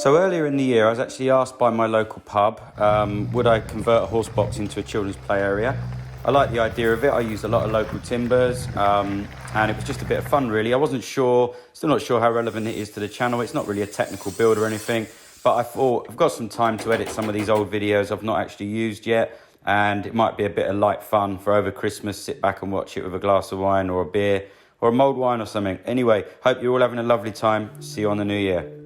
So earlier in the year, I was actually asked by my local pub, would I convert a horse box into a children's play area? I like the idea of it. I used a lot of local timbers, and it was just a bit of fun, really. I wasn't sure, still not sure how relevant it is to the channel. It's not really a technical build or anything, but I thought I've got some time to edit some of these old videos I've not actually used yet, and it might be a bit of light fun for over Christmas. Sit back and watch it with a glass of wine or a beer or a mulled wine or something. Anyway, hope you're all having a lovely time. See you on the new year.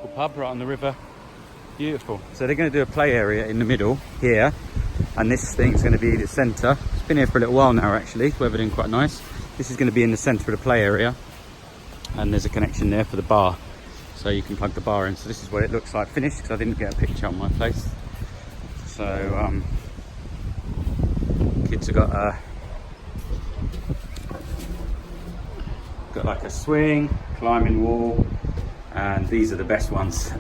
local pub right on the river. Beautiful. So they're going to do a play area in the middle here, and this thing's going to be the centre. It's been here for a little while now actually, weathered in quite nice. This is going to be in the centre of the play area, and there's a connection there for the bar, so you can plug the bar in. So this is what it looks like finished, because I didn't get a picture on my place. So kids have got like a swing, climbing wall, and these are the best ones.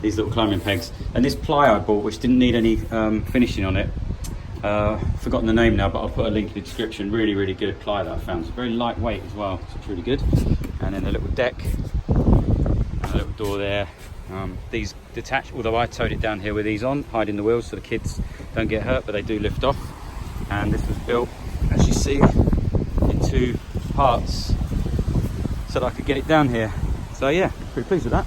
These little climbing pegs, and this ply I bought, which didn't need any finishing on it. Forgotten the name now, but I'll put a link in the description. Really good ply that I found. It's very lightweight as well, so it's really good. And then a little deck, and a little door there. These detach, although I towed it down here with these on, hiding the wheels so the kids don't get hurt, but they do lift off. And this was built, as you see, in 2 parts so that I could get it down here. So yeah, pretty pleased with that.